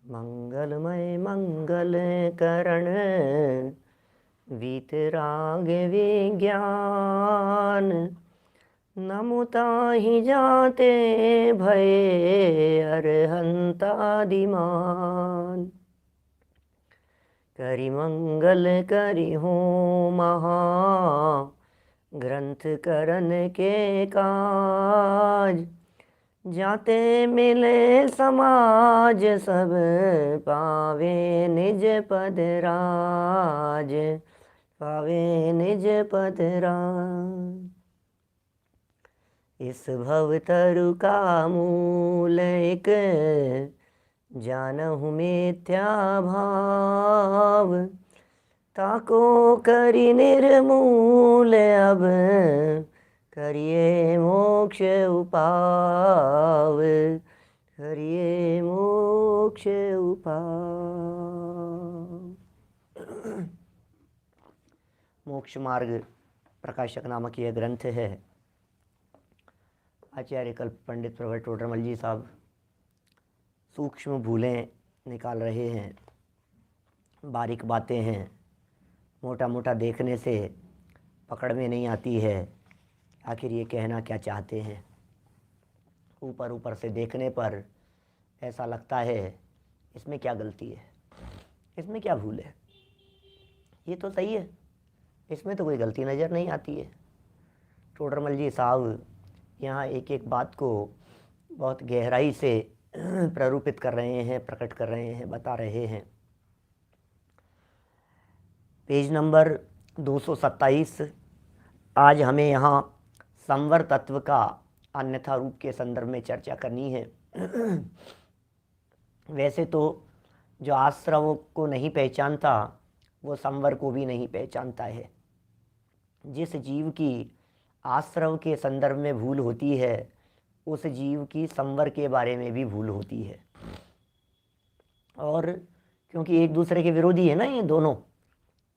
मंगलमय मंगल करण वीतराग विज्ञान। नमुता ही जाते भये अरहंतादिमान। करि मंगल करि हो महा ग्रंथ करन के काज। जाते मिले समाज सब पावे निज पद राज। पावे निज पद राज। इस भव तरु का मूल एक जानहु मिथ्या भाव। ताको करि निर्मूल अब करिए मोक्ष उपाव। करिए मोक्ष उपाव। मोक्ष मार्ग प्रकाशक नामक यह ग्रंथ है। आचार्य कल्प पंडित प्रवट टोडरमल जी साहब सूक्ष्म भूलें निकाल रहे हैं, बारीक बातें हैं, मोटा मोटा देखने से पकड़ में नहीं आती है आखिर ये कहना क्या चाहते हैं। ऊपर ऊपर से देखने पर ऐसा लगता है इसमें क्या गलती है, इसमें क्या भूल है, ये तो सही है, इसमें तो कोई गलती नज़र नहीं आती है। टोडरमल जी साहब यहाँ एक एक बात को बहुत गहराई से प्ररूपित कर रहे हैं, प्रकट कर रहे हैं, बता रहे हैं। Page number 227। आज हमें यहाँ संवर तत्व का अन्यथा रूप के संदर्भ में चर्चा करनी है। वैसे तो जो आश्रव को नहीं पहचानता वो संवर को भी नहीं पहचानता है। जिस जीव की आश्रव के संदर्भ में भूल होती है उस जीव की संवर के बारे में भी भूल होती है। और क्योंकि एक दूसरे के विरोधी है ना ये दोनों,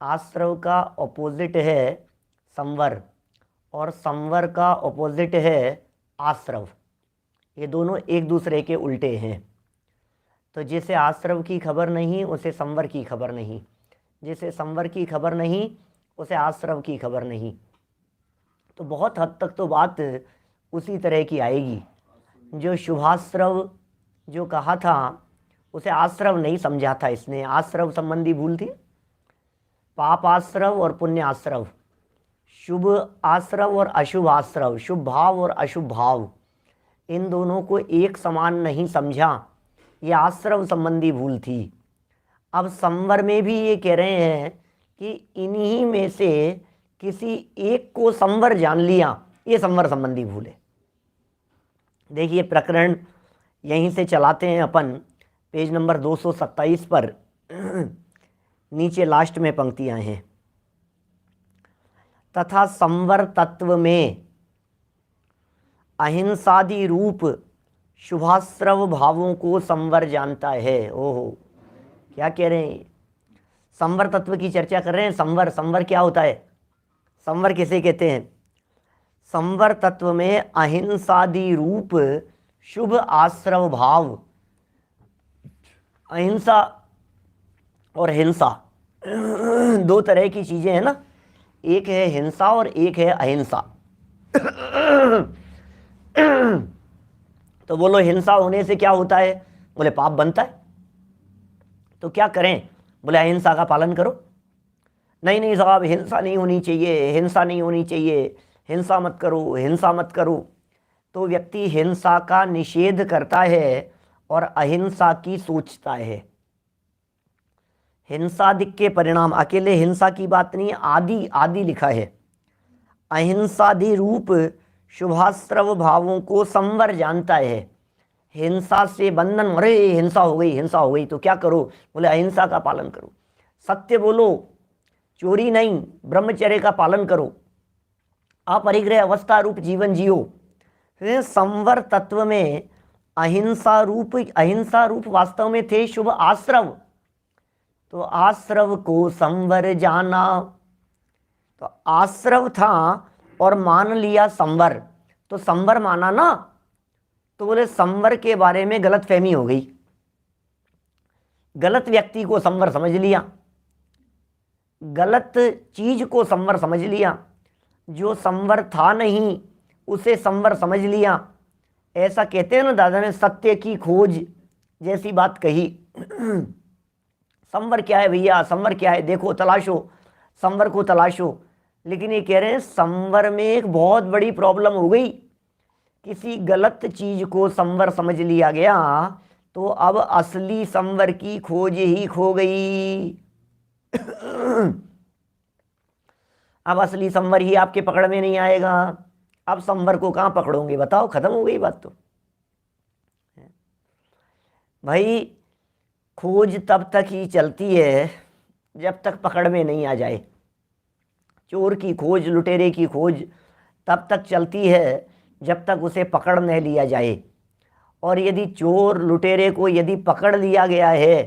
आश्रव का ऑपोजिट है संवर और संवर का ऑपोजिट है आश्रव। ये दोनों एक दूसरे के उल्टे हैं। तो जिसे आश्रव की खबर नहीं उसे संवर की खबर नहीं, जिसे संवर की खबर नहीं उसे आश्रव की खबर नहीं। तो बहुत हद तक तो बात उसी तरह की आएगी। जो शुभाश्रव जो कहा था उसे आश्रव नहीं समझा था इसने। आश्रव संबंधी भूल थी, पाप आश्रव और पुण्य आश्रव, शुभ आश्रव और अशुभ आश्रव, शुभ भाव और अशुभ भाव, इन दोनों को एक समान नहीं समझा। ये आश्रव संबंधी भूल थी। अब संवर में भी ये कह रहे हैं कि इन्हीं में से किसी एक को संवर जान लिया, ये संवर संबंधी भूल है। देखिए प्रकरण यहीं से चलाते हैं अपन। पेज नंबर 227 पर नीचे लास्ट में पंक्तियां हैं। तथा संवर तत्व में अहिंसादि रूप शुभाश्रव भावों को संवर जानता है। ओहो, क्या कह रहे हैं, संवर तत्व की चर्चा कर रहे हैं। संवर, संवर क्या होता है, संवर किसे कहते हैं? संवर तत्व में अहिंसादि रूप शुभ आश्रव भाव, अहिंसा और हिंसा दो तरह की चीजें हैं ना, एक है हिंसा और एक है अहिंसा। तो बोलो हिंसा होने से क्या होता है? बोले पाप बनता है। तो क्या करें? बोले अहिंसा का पालन करो। नहीं नहीं साहब, हिंसा नहीं होनी चाहिए, हिंसा नहीं होनी चाहिए, हिंसा मत करो, हिंसा मत करो। तो व्यक्ति हिंसा का निषेध करता है और अहिंसा की सोचता है। हिंसादिक के परिणाम, अकेले हिंसा की बात नहीं है, आदि आदि लिखा है। अहिंसादि रूप शुभाश्रव भावों को संवर जानता है। हिंसा से बंधन, अरे हिंसा हो गई, हिंसा हो गई तो क्या करो? बोले अहिंसा का पालन करो, सत्य बोलो, चोरी नहीं, ब्रह्मचर्य का पालन करो, अपरिग्रह अवस्था रूप जीवन जियो। संवर तत्व में अहिंसा रूप वास्तव में थे शुभ आश्रव। तो आश्रव को संवर जाना, तो आश्रव था और मान लिया संवर, तो संवर माना ना, तो बोले संवर के बारे में गलतफहमी हो गई। गलत व्यक्ति को संवर समझ लिया, गलत चीज को संवर समझ लिया, जो संवर था नहीं उसे संवर समझ लिया। ऐसा कहते हैं ना, दादा ने सत्य की खोज जैसी बात कही। संवर क्या है भैया, संवर क्या है, देखो तलाशो, संवर को तलाशो। लेकिन ये कह रहे हैं संवर में एक बहुत बड़ी प्रॉब्लम हो गई, किसी गलत चीज को संवर समझ लिया गया तो अब असली संवर की खोज ही खो गई। अब असली संवर ही आपके पकड़ में नहीं आएगा। अब संवर को कहां पकड़ोगे बताओ, खत्म हो गई बात। तो भाई खोज तब तक ही चलती है जब तक पकड़ में नहीं आ जाए। चोर की खोज, लुटेरे की खोज तब तक चलती है जब तक उसे पकड़ न लिया जाए। और यदि चोर लुटेरे को यदि पकड़ लिया गया है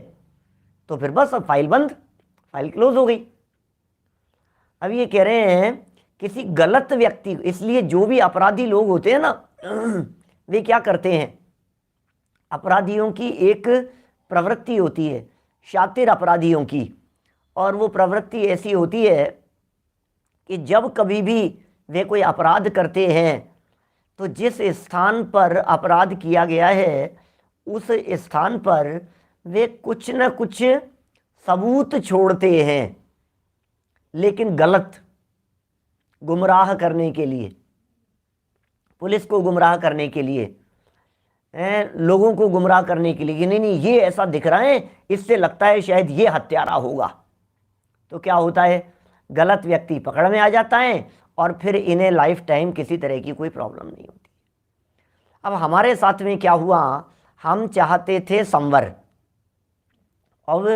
तो फिर बस अब फाइल बंद, फाइल क्लोज हो गई। अब ये कह रहे हैं किसी गलत व्यक्ति, इसलिए जो भी अपराधी लोग होते हैं ना वे क्या करते हैं, अपराधियों की एक प्रवृत्ति होती है, शातिर अपराधियों की, और वो प्रवृत्ति ऐसी होती है कि जब कभी भी वे कोई अपराध करते हैं तो जिस स्थान पर अपराध किया गया है उस स्थान पर वे कुछ न कुछ सबूत छोड़ते हैं, लेकिन गलत, गुमराह करने के लिए, पुलिस को गुमराह करने के लिए, लोगों को गुमराह करने के लिए। नहीं नहीं ये ऐसा दिख रहा है, इससे लगता है शायद ये हत्यारा होगा। तो क्या होता है, गलत व्यक्ति पकड़ में आ जाता है और फिर इन्हें लाइफ टाइम किसी तरह की कोई प्रॉब्लम नहीं होती। अब हमारे साथ में क्या हुआ, हम चाहते थे संवर, अब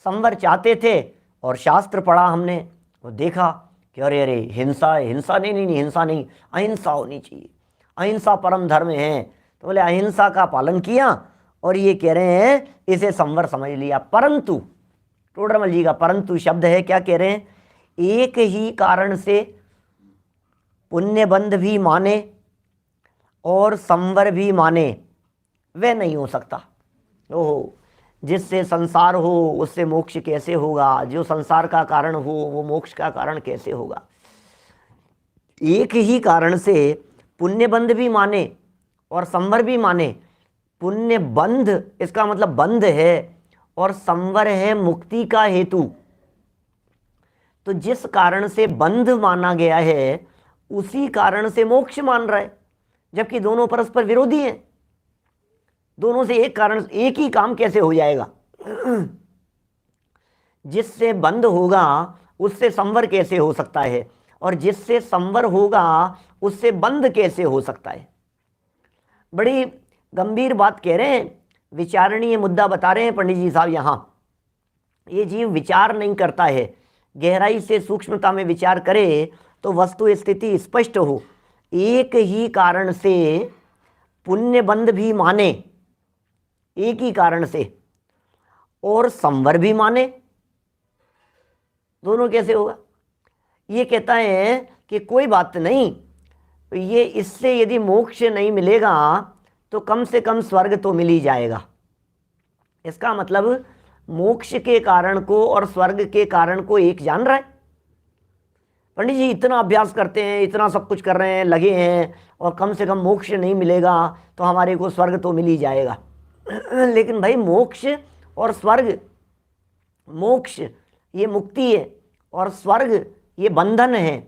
संवर चाहते थे और शास्त्र पढ़ा हमने, वो देखा कि अरे अरे हिंसा है, हिंसा नहीं नहीं नहीं हिंसा नहीं, अहिंसा होनी चाहिए, अहिंसा परम धर्म है। तो बोले अहिंसा का पालन किया और ये कह रहे हैं इसे संवर समझ लिया। परंतु टोडरमल जी का परंतु शब्द है, क्या कह रहे हैं, एक ही कारण से पुण्य बंध भी माने और संवर भी माने, वह नहीं हो सकता। ओहो, जिससे संसार हो उससे मोक्ष कैसे होगा, जो संसार का कारण हो वो मोक्ष का कारण कैसे होगा। एक ही कारण से पुण्य बंध भी माने और संवर भी माने। पुण्य बंध इसका मतलब बंध है और संवर है मुक्ति का हेतु। तो जिस कारण से बंध माना गया है उसी कारण से मोक्ष मान रहा है, जबकि दोनों परस्पर विरोधी हैं। दोनों से एक कारण, एक ही काम कैसे हो जाएगा। जिससे बंध होगा उससे संवर कैसे हो सकता है, और जिससे संवर होगा उससे बंध कैसे हो सकता है। बड़ी गंभीर बात कह रहे हैं, विचारणीय मुद्दा बता रहे हैं पंडित जी साहब। यहाँ ये जीव विचार नहीं करता है, गहराई से सूक्ष्मता में विचार करे तो वस्तु स्थिति स्पष्ट हो। एक ही कारण से पुण्य बंध भी माने, एक ही कारण से, और संवर भी माने, दोनों कैसे होगा। ये कहता है कि कोई बात नहीं, ये इससे यदि मोक्ष नहीं मिलेगा तो कम से कम स्वर्ग तो मिल ही जाएगा। इसका मतलब मोक्ष के कारण को और स्वर्ग के कारण को एक जान रहा है। पंडित जी इतना अभ्यास करते हैं, इतना सब कुछ कर रहे हैं, लगे हैं, और कम से कम मोक्ष नहीं मिलेगा तो हमारे को स्वर्ग तो मिल ही जाएगा। लेकिन भाई मोक्ष और स्वर्ग, मोक्ष ये मुक्ति है और स्वर्ग ये बंधन है।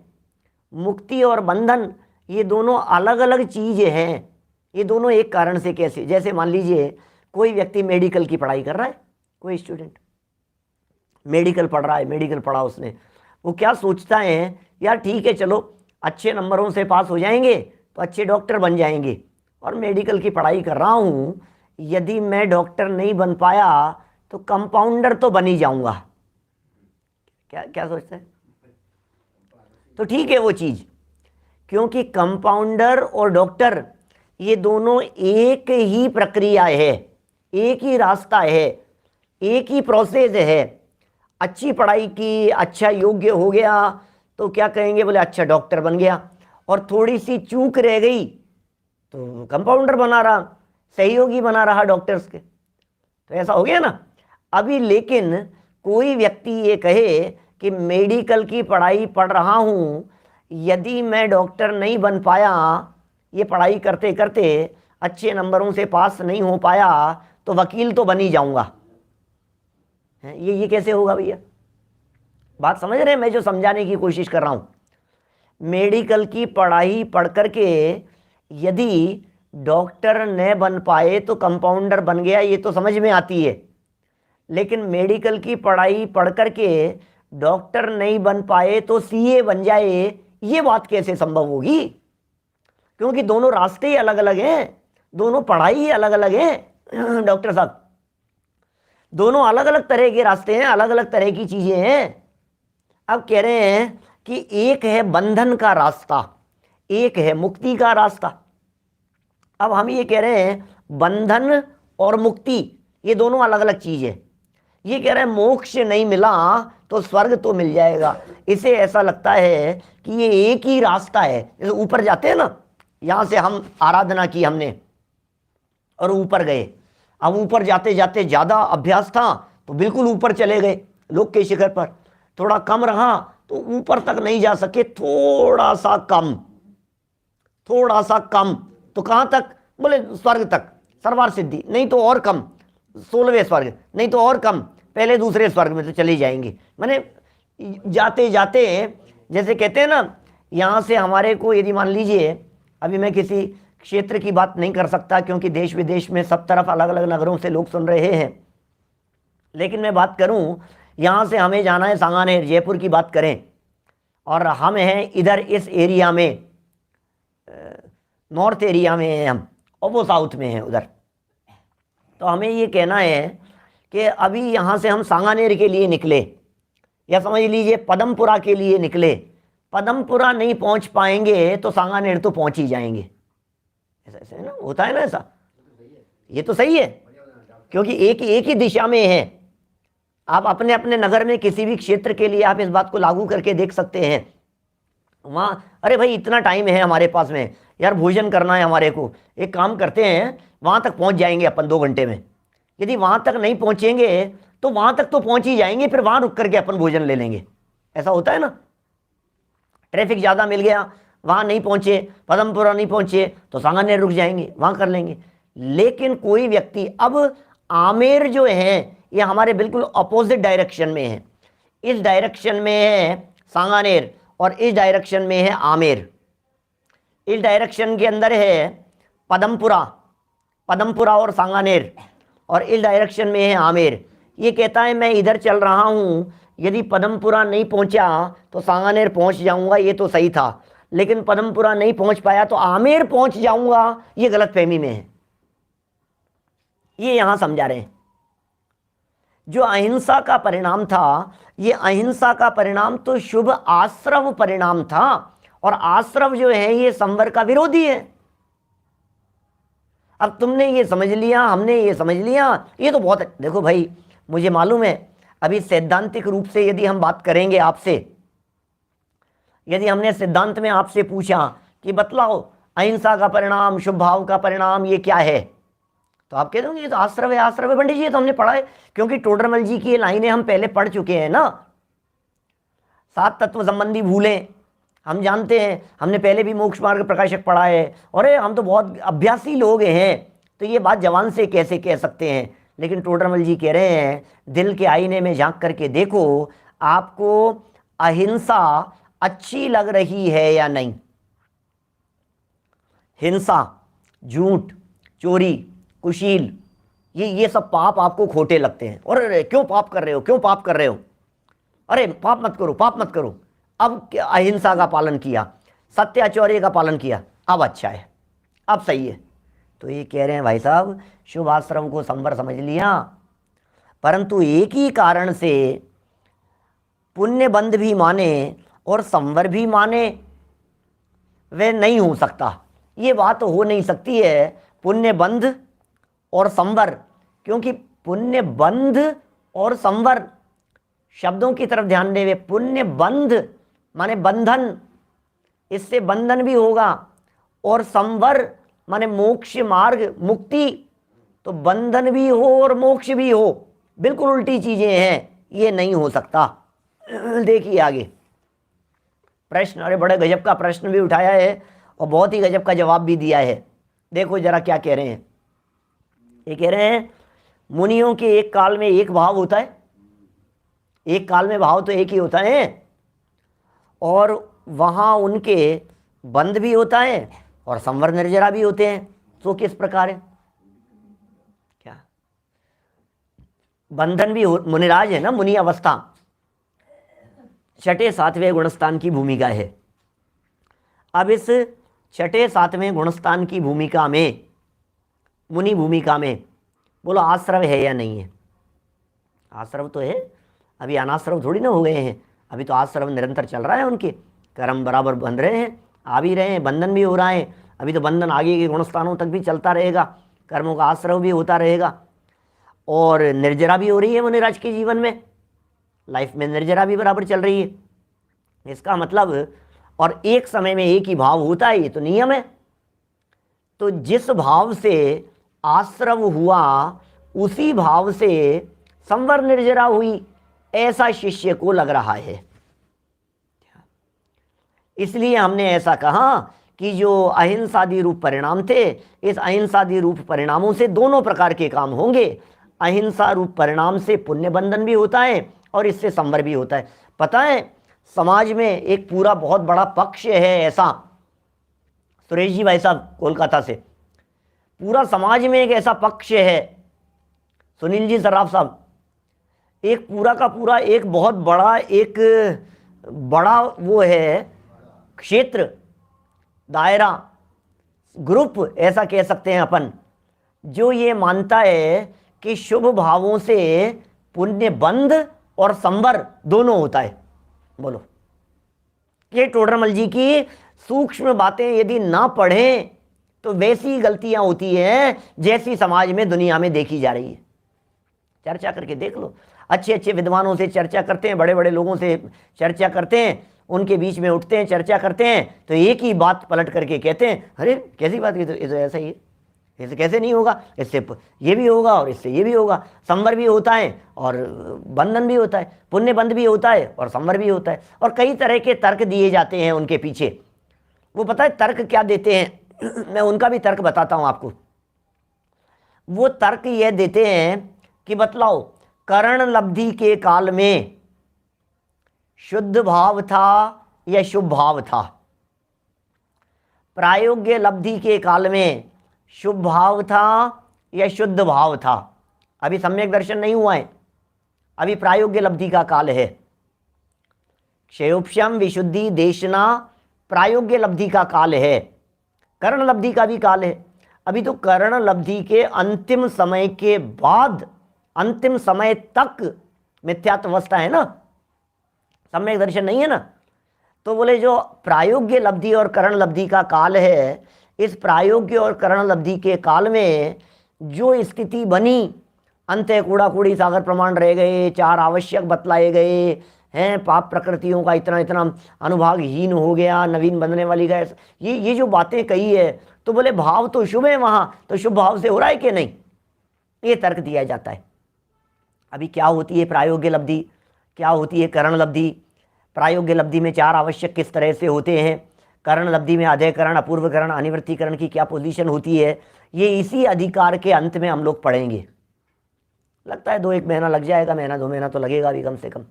मुक्ति और बंधन ये दोनों अलग अलग चीज़ें हैं। ये दोनों एक कारण से कैसे, जैसे मान लीजिए कोई व्यक्ति मेडिकल की पढ़ाई कर रहा है, कोई स्टूडेंट मेडिकल पढ़ रहा है, मेडिकल पढ़ा उसने, वो क्या सोचता है, यार ठीक है चलो अच्छे नंबरों से पास हो जाएंगे तो अच्छे डॉक्टर बन जाएंगे, और मेडिकल की पढ़ाई कर रहा हूँ, यदि मैं डॉक्टर नहीं बन पाया तो कंपाउंडर तो बन ही जाऊंगा। क्या क्या सोचते हैं। तो ठीक है वो चीज़, क्योंकि कंपाउंडर और डॉक्टर ये दोनों एक ही प्रक्रिया है, एक ही रास्ता है, एक ही प्रोसेस है। अच्छी पढ़ाई की, अच्छा योग्य हो गया तो क्या कहेंगे, बोले अच्छा डॉक्टर बन गया, और थोड़ी सी चूक रह गई तो कंपाउंडर बना रहा, सहयोगी बना रहा डॉक्टर्स के। तो ऐसा हो गया ना। अभी लेकिन कोई व्यक्ति ये कहे कि मेडिकल की पढ़ाई पढ़ रहा हूँ, यदि मैं डॉक्टर नहीं बन पाया, ये पढ़ाई करते करते अच्छे नंबरों से पास नहीं हो पाया, तो वकील तो बन ही जाऊंगा। ये कैसे होगा भैया? बात समझ रहे हैं मैं जो समझाने की कोशिश कर रहा हूँ? मेडिकल की पढ़ाई पढ़ करके यदि डॉक्टर न बन पाए तो कंपाउंडर बन गया, ये तो समझ में आती है। लेकिन मेडिकल की पढ़ाई पढ़ करके डॉक्टर नहीं बन पाए तो सीए बन जाए, ये बात कैसे संभव होगी? क्योंकि दोनों रास्ते ही अलग अलग हैं, दोनों पढ़ाई ही अलग अलग है डॉक्टर साहब, दोनों अलग अलग तरह के रास्ते हैं, अलग अलग तरह की चीजें हैं। अब कह रहे हैं कि एक है बंधन का रास्ता, एक है मुक्ति का रास्ता। अब हम ये कह रहे हैं बंधन और मुक्ति ये दोनों अलग अलग चीज है। ये कह रहे हैं मोक्ष नहीं मिला तो स्वर्ग तो मिल जाएगा। इसे ऐसा लगता है कि ये एक ही रास्ता है। जैसे ऊपर जाते हैं ना, यहां से हम आराधना की हमने और ऊपर गए। अब ऊपर जाते जाते ज्यादा अभ्यास था तो बिल्कुल ऊपर चले गए लोक के शिखर पर, थोड़ा कम रहा तो ऊपर तक नहीं जा सके, थोड़ा सा कम, थोड़ा सा कम, तो कहां तक? बोले स्वर्ग तक, सर्वार सिद्धि, नहीं तो और कम 16वें स्वर्ग, नहीं तो और कम पहले दूसरे स्वर्ग में तो चले जाएंगे। माने जाते जाते, जैसे कहते हैं ना, यहां से हमारे को यदि मान लीजिए, अभी मैं किसी क्षेत्र की बात नहीं कर सकता क्योंकि देश विदेश में सब तरफ अलग अलग नगरों से लोग सुन रहे हैं, लेकिन मैं बात करूं यहां से हमें जाना है सांगानेर, जयपुर की बात करें, और हम हैं इधर इस एरिया में, नॉर्थ एरिया में हैं हम, और वो साउथ में है उधर। तो हमें ये कहना है कि अभी यहाँ से हम सांगानेर के लिए निकले, या समझ लीजिए पदमपुरा के लिए निकले, पदमपुरा नहीं पहुँच पाएंगे तो सांगानेर तो पहुँच ही जाएंगे। ऐसा ऐसा है ना, होता है ना ऐसा? ये तो सही है क्योंकि एक ही दिशा में है। आप अपने अपने नगर में किसी भी क्षेत्र के लिए आप इस बात को लागू करके देख सकते हैं। वहाँ अरे भाई इतना टाइम है हमारे पास में, यार भोजन करना है हमारे को, एक काम करते हैं वहाँ तक पहुँच जाएंगे अपन 2 घंटे में। यदि वहाँ तक नहीं पहुँचेंगे तो वहाँ तक तो पहुँच ही जाएंगे, फिर वहाँ रुक करके अपन भोजन ले लेंगे। ऐसा होता है ना, ट्रैफिक ज़्यादा मिल गया, वहाँ नहीं पहुँचे, पदमपुरा नहीं पहुँचे तो सांगानेर रुक जाएंगे, वहाँ कर लेंगे। लेकिन कोई व्यक्ति, अब आमेर जो है ये हमारे बिल्कुल अपोजिट डायरेक्शन में है। इस डायरेक्शन में है सांगानेर और इस डायरेक्शन में है आमेर। इस डायरेक्शन के अंदर है पदमपुरा, पदमपुरा और सांगानेर, और इस डायरेक्शन में है आमेर। ये कहता है मैं इधर चल रहा हूँ, यदि पदमपुरा नहीं पहुँचा तो सांगानेर पहुँच जाऊँगा, ये तो सही था, लेकिन पदमपुरा नहीं पहुँच पाया तो आमेर पहुँच जाऊँगा, ये गलतफहमी में है। ये यहाँ समझा रहे हैं। जो अहिंसा का परिणाम था, ये अहिंसा का परिणाम तो शुभ आश्रव परिणाम था, और आश्रव जो है ये संवर का विरोधी है। अब तुमने ये समझ लिया, हमने ये समझ लिया, ये तो बहुत, देखो भाई मुझे मालूम है अभी सैद्धांतिक रूप से यदि हम बात करेंगे आपसे, यदि हमने सिद्धांत में आपसे पूछा कि बतलाओ अहिंसा का परिणाम, शुभ भाव का परिणाम ये क्या है, तो आप कह दोगे ये तो आश्रव है, आश्रव है। पंडित जी ये तो हमने पढ़ा है, क्योंकि टोडरमल जी की ये लाइनें हम पहले पढ़ चुके हैं ना। 7 तत्व संबंधी भूलें हम जानते हैं, हमने पहले भी मोक्ष मार्ग प्रकाशक पढ़ा है, और हम तो बहुत अभ्यासी लोग हैं, तो ये बात जवान से कैसे कह सकते हैं। लेकिन टोडरमल जी कह रहे हैं दिल के आईने में झांक करके देखो, आपको अहिंसा अच्छी लग रही है या नहीं। हिंसा, झूठ, चोरी, कुशील, ये सब पाप आपको खोटे लगते हैं। और अरे क्यों पाप कर रहे हो, क्यों पाप कर रहे हो, अरे पाप मत करो, पाप मत करो। अब अहिंसा का पालन किया, सत्याचौर्य का पालन किया, अब अच्छा है, अब सही है। तो ये कह रहे हैं भाई साहब शुभ आश्रम को संवर समझ लिया, परंतु एक ही कारण से पुण्य बंध भी माने और संवर भी माने, वे नहीं हो सकता। ये बात हो नहीं सकती है पुण्य बंध और संवर, क्योंकि पुण्य बंध और संवर शब्दों की तरफ ध्यान देवे। पुण्य बंध माने बंधन, इससे बंधन भी होगा, और संवर माने मोक्ष मार्ग, मुक्ति, तो बंधन भी हो और मोक्ष भी हो। बिल्कुल उल्टी चीजें हैं, ये नहीं हो सकता। देखिए आगे प्रश्न, अरे बड़े गजब का प्रश्न भी उठाया है और बहुत ही गजब का जवाब भी दिया है। देखो जरा क्या कह रहे हैं। ये कह रहे हैं मुनियों के एक काल में एक भाव होता है, एक काल में भाव तो एक ही होता है, और वहां उनके बंध भी होता है और संवर निर्जरा भी होते हैं। तो किस प्रकार है, क्या बंधन भी मुनिराज है ना, मुनि अवस्था छठे सातवें गुणस्थान की भूमिका है। अब इस छठे सातवें गुणस्थान की भूमिका में, मुनि भूमिका में, बोलो आश्रव है या नहीं है? आश्रव तो है, अभी अनाश्रव थोड़ी ना हो गए हैं, अभी तो आश्रव निरंतर चल रहा है, उनके कर्म बराबर बंध रहे हैं, आ भी रहे हैं, बंधन भी हो रहा है, अभी तो बंधन आगे के गुणस्थानों तक भी चलता रहेगा, कर्मों का आश्रव भी होता रहेगा, और निर्जरा भी हो रही है मुनिराज के जीवन में, लाइफ में निर्जरा भी बराबर चल रही है। इसका मतलब, और एक समय में एक ही भाव होता है, ये तो नियम है। तो जिस भाव से आश्रव हुआ उसी भाव से संवर निर्जरा हुई, ऐसा शिष्य को लग रहा है। इसलिए हमने ऐसा कहा कि जो अहिंसादि रूप परिणाम थे, इस अहिंसादि रूप परिणामों से दोनों प्रकार के काम होंगे। अहिंसा रूप परिणाम से पुण्य बंधन भी होता है और इससे संवर भी होता है। पता है समाज में एक पूरा बहुत बड़ा पक्ष है ऐसा, सुरेश जी भाई साहब कोलकाता से, पूरा समाज में एक ऐसा पक्ष है, सुनील जी सराफ साहब, एक पूरा का पूरा एक बहुत बड़ा, एक बड़ा वो है क्षेत्र, दायरा, ग्रुप ऐसा कह सकते हैं अपन, जो ये मानता है कि शुभ भावों से पुण्य बंध और संवर दोनों होता है। बोलो, ये टोडरमल जी की सूक्ष्म बातें यदि ना पढ़ें तो वैसी गलतियां होती हैं जैसी समाज में दुनिया में देखी जा रही है। चर्चा करके देख लो, अच्छे अच्छे विद्वानों से चर्चा करते हैं, बड़े बड़े लोगों से चर्चा करते हैं, उनके बीच में उठते हैं, चर्चा करते हैं, तो एक ही बात पलट करके कहते हैं, अरे कैसी बात, ये तो ऐसा ही है, इससे कैसे नहीं होगा, इससे ये भी होगा और इससे ये भी होगा, संवर भी होता है और बंधन भी होता है, पुण्य बंध भी होता है और संवर भी होता है। और कई तरह के तर्क दिए जाते हैं उनके पीछे। वो पता है तर्क क्या देते हैं? मैं उनका भी तर्क बताता हूं आपको। वो तर्क ये देते हैं कि बतलाओ, करण लब्धि के काल में शुद्ध भाव था या शुभ भाव था? प्रायोग्य लब्धि के काल में शुभ भाव था या शुद्ध भाव था? अभी सम्यक दर्शन नहीं हुआ है, अभी प्रायोग्य लब्धि का काल है। क्षयोपशम विशुद्धि देशना प्रायोग्य लब्धि का काल है, करण लब्धि का भी काल है। अभी तो करण लब्धि के अंतिम समय के बाद अंतिम समय तक मिथ्यात्व अवस्था है ना, सम्यक दर्शन नहीं है ना। तो बोले जो प्रायोग्य लब्धि और करण लब्धि का काल है, इस प्रायोग्य और करण लब्धि के काल में जो स्थिति बनी, अंत कूड़ा कूड़ी सागर प्रमाण रह गए, चार आवश्यक बतलाए गए हैं, पाप प्रकृतियों का इतना इतना अनुभागहीन हो गया, नवीन बनने वाली का, ये जो बातें कही है, तो बोले भाव तो शुभ है वहां, तो शुभ भाव से हो रहा है कि नहीं, ये तर्क दिया जाता है। अभी क्या होती है प्रायोग्य लब्धि, क्या होती है करण लब्धि? प्रायोग्य लब्धि में चार आवश्यक किस तरह से होते हैं, करण लब्धि में अधेयकरण, अपूर्वकरण, अनिवृत्तिकरण की क्या पोजीशन होती है, ये इसी अधिकार के अंत में हम लोग पढ़ेंगे। लगता है 2-1 महीना लग जाएगा, महीना 2 महीना तो लगेगा अभी कम से कम,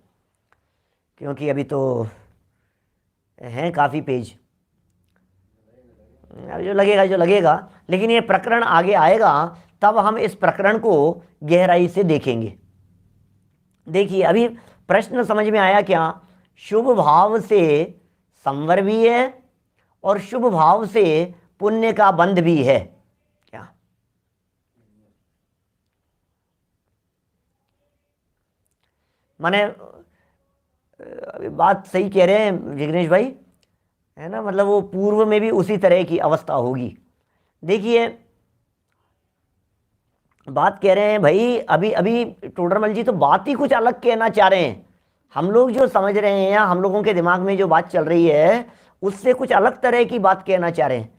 क्योंकि अभी तो हैं काफ़ी पेज, जो लगेगा, लेकिन ये प्रकरण आगे आएगा तब हम इस प्रकरण को गहराई से देखेंगे। देखिए अभी प्रश्न समझ में आया क्या? शुभ भाव से संवर भी है और शुभ भाव से पुण्य का बंध भी है क्या? माने बात सही कह रहे हैं जिग्नेश भाई, है ना, मतलब वो पूर्व में भी उसी तरह की अवस्था होगी। देखिए बात कह रहे हैं भाई, अभी टोडरमल जी तो बात ही कुछ अलग कहना चाह रहे हैं। हम लोग जो समझ रहे हैं, हम लोगों के दिमाग में जो बात चल रही है उससे कुछ अलग तरह की बात कहना चाह रहे हैं।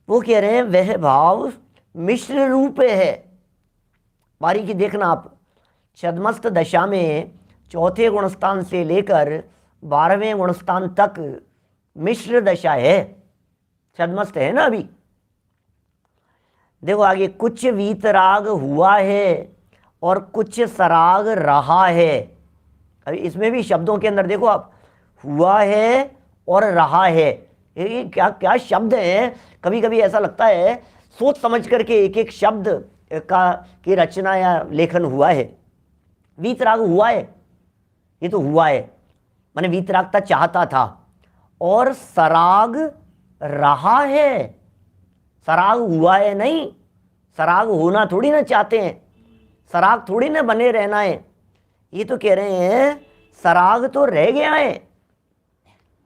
वो कह रहे हैं वह भाव मिश्र रूप है, बारीकी देखना आप, छद्मस्त दशा में चौथे गुणस्थान से लेकर 12वें गुणस्थान तक मिश्र दशा है, छद्मस्त है ना अभी। देखो आगे, कुछ वीतराग हुआ है और कुछ सराग रहा है। अभी इसमें भी शब्दों के अंदर देखो आप, हुआ है और रहा है, ये क्या क्या शब्द हैं। कभी कभी ऐसा लगता है सोच समझ करके एक एक शब्द की रचना या लेखन हुआ है। वीतराग हुआ है, ये तो हुआ है, माने वीतरागता चाहता था। और सराग रहा है, सराग हुआ है नहीं, सराग होना थोड़ी ना चाहते हैं, सराग थोड़ी ना बने रहना है। ये तो कह रहे हैं सराग तो रह गया है।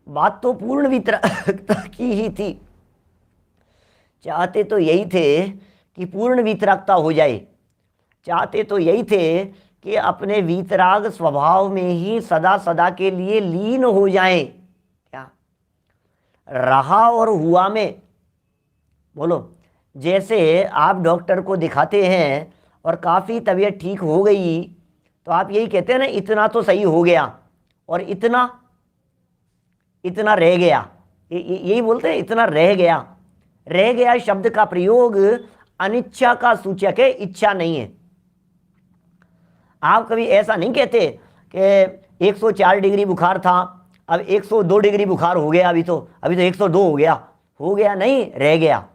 बात तो पूर्ण वीतरागता की ही थी, चाहते तो यही थे कि पूर्ण वीतरागता हो जाए, चाहते तो यही थे कि अपने वीतराग स्वभाव में ही सदा सदा के लिए लीन हो जाएं। क्या रहा और हुआ में, बोलो, जैसे आप डॉक्टर को दिखाते हैं और काफ़ी तबीयत ठीक हो गई तो आप यही कहते हैं ना, इतना तो सही हो गया और इतना इतना रह गया, यही बोलते हैं, इतना रह गया। रह गया शब्द का प्रयोग अनिच्छा का सूचक है, इच्छा नहीं है। आप कभी ऐसा नहीं कहते कि 104 डिग्री बुखार था, अब 102 डिग्री बुखार हो गया, अभी तो 102 हो गया नहीं, रह गया,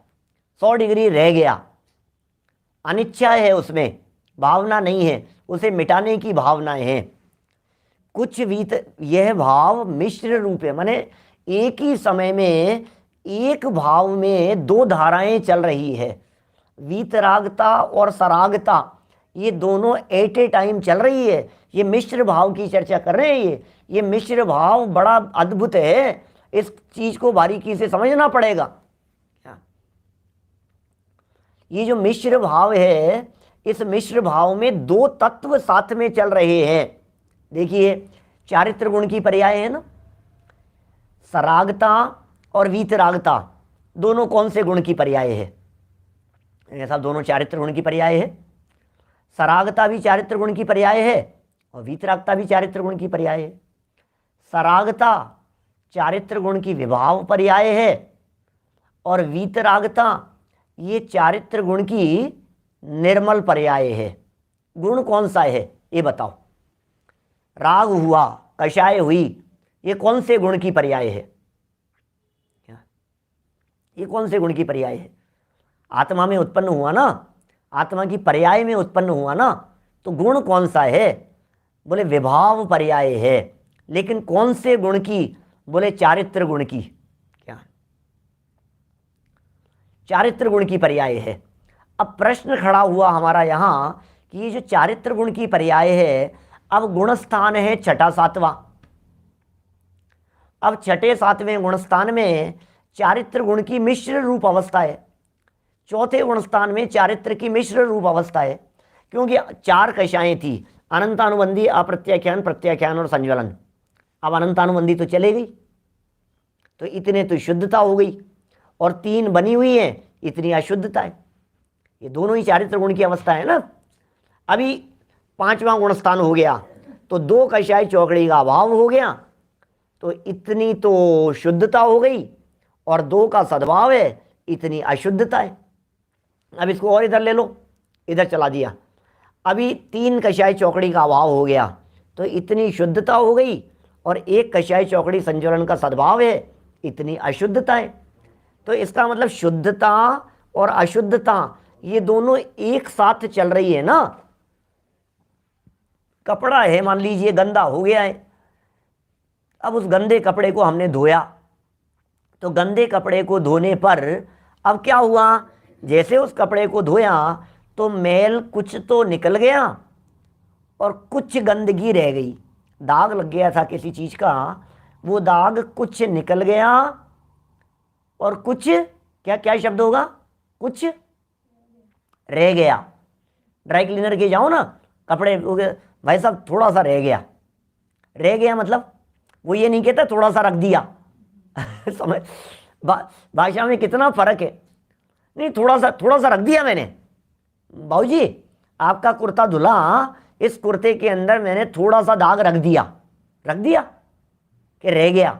100 डिग्री रह गया। अनिच्छा है उसमें, भावना नहीं है, उसे मिटाने की भावनाएं हैं। कुछ यह भाव मिश्र रूप है, माने एक ही समय में एक भाव में दो धाराएं चल रही है। वीतरागता और सरागता ये दोनों एट ए टाइम चल रही है। ये मिश्र भाव की चर्चा कर रहे हैं। ये मिश्र भाव बड़ा अद्भुत है, इस चीज को बारीकी से समझना पड़ेगा। ये जो मिश्र भाव है, इस मिश्र भाव में दो तत्व साथ में चल रहे हैं। देखिए, चारित्र गुण की पर्याय है ना, सरागता और वीतरागता दोनों कौन से गुण की पर्याय है? ऐसा दोनों चारित्र गुण की पर्याय है। सरागता भी चारित्र गुण की पर्याय है और वीतरागता भी चारित्र गुण की पर्याय है। सरागता चारित्र गुण की विभाव पर्याय है और वीतरागता ये चारित्र गुण की निर्मल पर्याय है। गुण कौन सा है ये बताओ? राग हुआ, कषाय हुई, ये कौन से गुण की पर्याय है? ये कौन से गुण की पर्याय है? आत्मा में उत्पन्न हुआ ना, आत्मा की पर्याय में उत्पन्न हुआ ना, तो गुण कौन सा है? बोले विभाव पर्याय है। लेकिन कौन से गुण की? बोले चारित्र गुण की। क्या? चारित्र गुण की पर्याय है। अब प्रश्न खड़ा हुआ हमारा यहां कि ये जो चारित्र गुण की पर्याय है, अब गुण स्थान है छठा सातवां। अब छठे सातवें गुण स्थान में चारित्र गुण की मिश्र रूप अवस्था है, चौथे गुण स्थान में चारित्र की मिश्र रूप अवस्था है। क्योंकि चार कषाएं थी, अनंतानुबंधी, अप्रत्याख्यान, प्रत्याख्यान और संज्वलन। अब अनंतानुबंधी तो चले गई, तो इतने तो शुद्धता हो गई, और तीन बनी हुई है, इतनी अशुद्धता है। ये दोनों ही चारित्र गुण की अवस्था है ना। अभी पांचवां गुण स्थान हो गया तो दो कषाय चौकड़ी का अभाव हो गया, तो इतनी तो शुद्धता हो गई, और दो का सद्भाव है, इतनी अशुद्धता है। अब इसको और इधर ले लो, इधर चला दिया। अभी तीन कषाय चौकड़ी का अभाव हो गया, तो इतनी शुद्धता हो गई, और एक कषाय चौकड़ी संज्वलन का सद्भाव है, इतनी अशुद्धता है। तो इसका मतलब शुद्धता और अशुद्धता ये दोनों एक साथ चल रही है ना। कपड़ा है, मान लीजिए गंदा हो गया है, अब उस गंदे कपड़े को हमने धोया, तो गंदे कपड़े को धोने पर अब क्या हुआ? जैसे उस कपड़े को धोया तो मैल कुछ तो निकल गया और कुछ गंदगी रह गई। दाग लग गया था किसी चीज का, वो दाग कुछ निकल गया, और कुछ क्या क्या शब्द होगा? कुछ रह गया। ड्राई क्लीनर के जाओ ना, कपड़े भाई साहब थोड़ा सा रह गया। रह गया मतलब वो ये नहीं कहता थोड़ा सा रख दिया समझ भाषा में कितना फर्क है। नहीं, थोड़ा सा रख दिया मैंने। बाबूजी आपका कुर्ता धुला, इस कुर्ते के अंदर मैंने थोड़ा सा दाग रख दिया कि रह गया।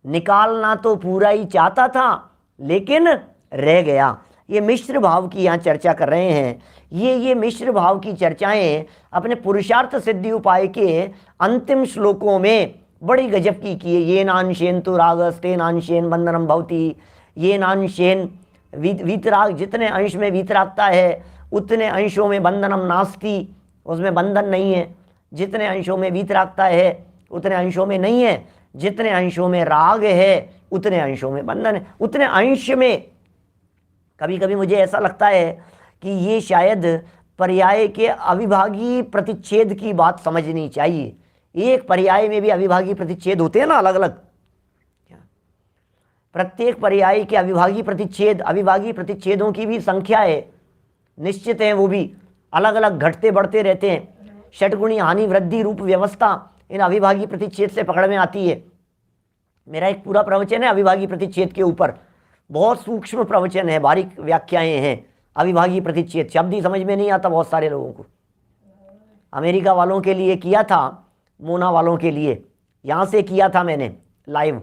निकालना तो पूरा ही चाहता था लेकिन रह गया। ये मिश्र भाव की यहाँ चर्चा कर रहे हैं। ये मिश्र भाव की चर्चाएं अपने पुरुषार्थ सिद्धि उपाय के अंतिम श्लोकों में बड़ी गजब की है। ये नांशेन तो रागस्ते नांशेन बंधनम भवति, ये नांशेन वीतराग, जितने अंश में वीतरागता है उतने अंशों में बंधनम नास्ति, उसमें बंधन नहीं है। जितने अंशों में वीतरागता है उतने अंशों में नहीं है। जितने अंशों में राग है उतने अंशों में बंधन है। उतने अंश में कभी कभी मुझे ऐसा लगता है कि ये शायद पर्याय के अविभागी प्रतिच्छेद की बात समझनी चाहिए। एक पर्याय में भी अविभागी प्रतिच्छेद होते हैं ना, अलग अलग। प्रत्येक पर्याय के अविभागी प्रतिच्छेदों की भी संख्या है, निश्चित है, वो भी अलग अलग घटते बढ़ते रहते हैं। षटगुणी हानि वृद्धि रूप व्यवस्था इन अविभागी प्रतिच्छेद से पकड़ में आती है। मेरा एक पूरा प्रवचन है अविभागी प्रतिच्छेद के ऊपर, बहुत सूक्ष्म प्रवचन है, बारीक व्याख्याएं हैं। अविभागी प्रतिच्छेद शब्द ही समझ में नहीं आता बहुत सारे लोगों को। अमेरिका वालों के लिए किया था, मोना वालों के लिए यहाँ से किया था मैंने लाइव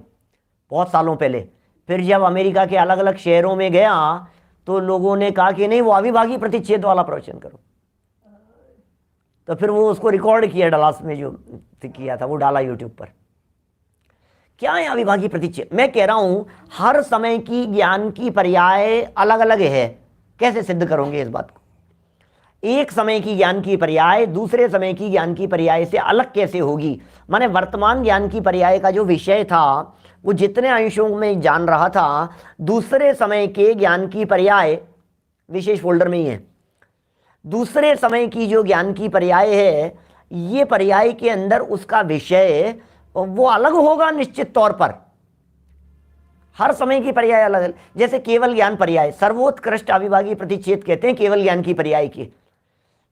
बहुत सालों पहले। फिर जब अमेरिका के अलग अलग शहरों में गया तो लोगों ने कहा कि नहीं वो अविभागी प्रतिच्छेद वाला प्रवचन करो, तो फिर वो उसको रिकॉर्ड किया डलास में जो किया था वो डाला यूट्यूब पर। क्या है अविभागी प्रतिच्छेद? मैं कह रहा हूं हर समय की ज्ञान की पर्याय अलग अलग है। कैसे सिद्ध करोगे इस बात को? एक समय की ज्ञान की पर्याय दूसरे समय की ज्ञान की पर्याय से अलग कैसे होगी? माने वर्तमान ज्ञान की पर्याय का जो विषय था वो जितने अंशों में जान रहा था, दूसरे समय के ज्ञान की पर्याय विशेष फोल्डर में ही है। दूसरे समय की जो ज्ञान की पर्याय है, ये पर्याय के अंदर उसका विषय वो अलग होगा निश्चित तौर पर। हर समय की पर्याय अलग अलग। जैसे केवल ज्ञान पर्याय, सर्वोत्कृष्ट अविभागी प्रतिच्छेद कहते हैं केवल ज्ञान की पर्याय की।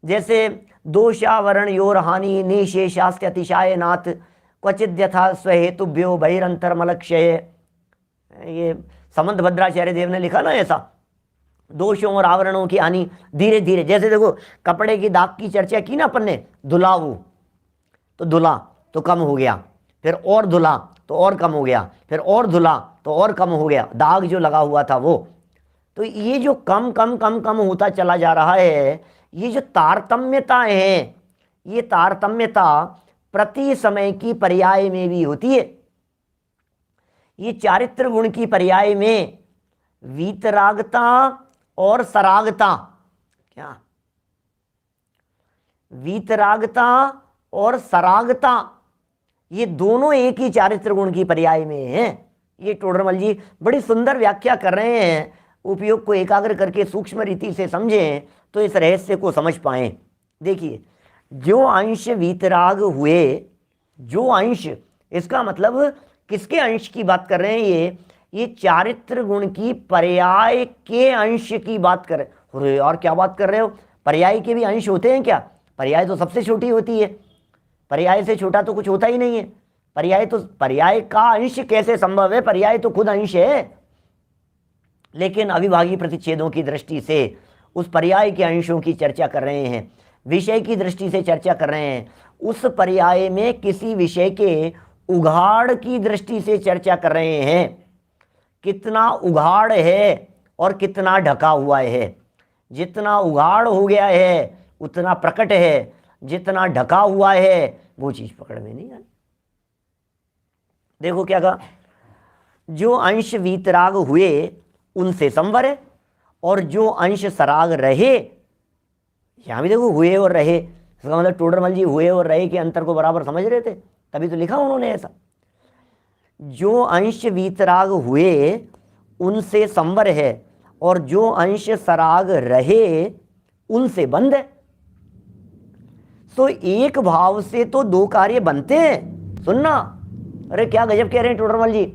जैसे दोषावरण योर हानि निशेषास्त्य अतिशाय नाथ क्वचित यथा स्वहेतुभ्यो बहिरंतरमलक्षय। ये समंत भद्राचार्य देव ने लिखा ना ऐसा, दोषों और आवरणों की हानि धीरे धीरे। जैसे देखो कपड़े की दाग की चर्चा की ना अपन ने, धुला वो तो धुला तो कम हो गया, फिर और धुला तो और कम हो गया, फिर और धुला तो और कम हो गया, दाग जो लगा हुआ था वो। तो ये जो कम कम कम कम होता चला जा रहा है, ये जो तारतम्यता है, ये तारतम्यता प्रति समय की पर्याय में भी होती है। ये चारित्र गुण की पर्याय में वीतरागता और सरागता, क्या वीतरागता और सरागता, ये दोनों एक ही चारित्र गुण की पर्याय में हैं। ये टोडरमल जी बड़ी सुंदर व्याख्या कर रहे हैं। उपयोग को एकाग्र करके सूक्ष्म रीति से समझें तो इस रहस्य को समझ पाएं। देखिए जो अंश वीतराग हुए, जो अंश, इसका मतलब किसके अंश की बात कर रहे हैं? ये चारित्र गुण की पर्याय के अंश की बात कर रहे हैं। अरे यार क्या बात कर रहे हो, पर्याय के भी अंश होते हैं क्या? पर्याय तो सबसे छोटी होती है, पर्याय से छोटा तो कुछ होता ही नहीं है। पर्याय का अंश कैसे संभव है? पर्याय तो खुद अंश है। लेकिन अविभागी प्रतिच्छेदों की दृष्टि से उस पर्याय के अंशों की चर्चा कर रहे हैं, विषय की दृष्टि से चर्चा कर रहे हैं। उस पर्याय में किसी विषय के उघाड़ की दृष्टि से चर्चा कर रहे हैं। कितना उघाड़ है और कितना ढका हुआ है। जितना उघाड़ हो गया है उतना प्रकट है, जितना ढका हुआ है वो चीज पकड़ में नहीं आती। देखो क्या कहा, जो अंश वीतराग हुए उनसे संवर है, और जो अंश सराग रहे, यहां भी देखो हुए और रहे, इसका मतलब टोडरमल जी हुए और रहे के अंतर को बराबर समझ रहे थे, तभी तो लिखा उन्होंने ऐसा। जो अंश वीतराग हुए उनसे संवर है, और जो अंश सराग रहे उनसे बंद है। तो एक भाव से तो दो कार्य बनते हैं। सुनना, अरे क्या गजब कह रहे हैं टोडरमल जी,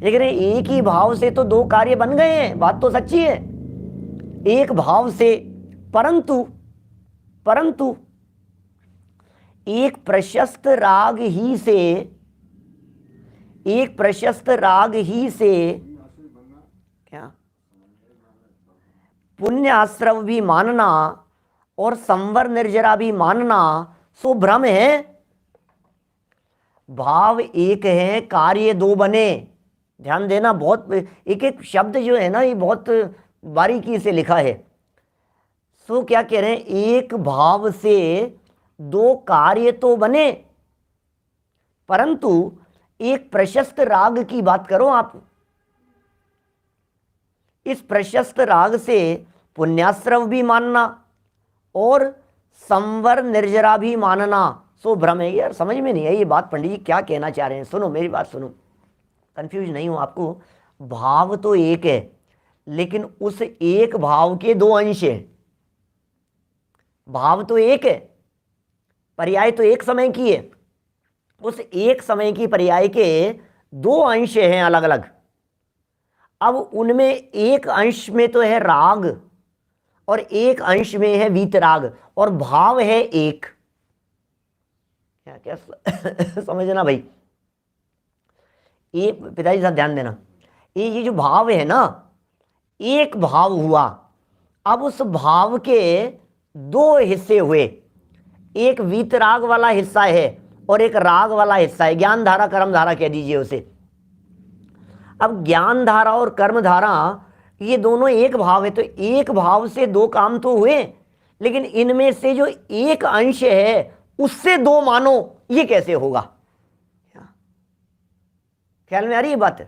लेकिन एक ही भाव से तो दो कार्य बन गए हैं, बात तो सच्ची है। एक भाव से, परंतु एक प्रशस्त राग ही से, एक प्रशस्त राग ही से क्या पुण्य आश्रव भी मानना और संवर निर्जरा भी मानना सो भ्रम है। भाव एक है, कार्य दो बने। ध्यान देना, बहुत एक एक शब्द जो है ना, ये बहुत बारीकी से लिखा है। सो क्या कह रहे हैं, एक भाव से दो कार्य तो बने, परंतु एक प्रशस्त राग की बात करो आप। इस प्रशस्त राग से पुण्याश्रव भी मानना और संवर निर्जरा भी मानना सो भ्रम है। यार समझ में नहीं है ये बात, पंडित जी क्या कहना चाह रहे हैं। सुनो मेरी बात सुनो, कंफ्यूज नहीं हो आपको। भाव तो एक है, लेकिन उस एक भाव के दो अंश हैं। भाव तो एक है, पर्याय तो एक समय की है। उस एक समय की पर्याय के दो अंश हैं अलग अलग। अब उनमें एक अंश में तो है राग और एक अंश में है वीतराग, और भाव है एक। क्या क्या समझना भाई, ये पिताजी साहब ध्यान देना, ये जो भाव है ना, एक भाव हुआ। अब उस भाव के दो हिस्से हुए, एक वीतराग वाला हिस्सा है और एक राग वाला हिस्सा है। ज्ञान धारा कर्म धारा कह दीजिए उसे। अब ज्ञान धारा और कर्म धारा ये दोनों एक भाव है, तो एक भाव से दो काम तो हुए, लेकिन इनमें से जो एक अंश है उससे दो मानो, ये कैसे होगा? ख्याल में आ रही है बात?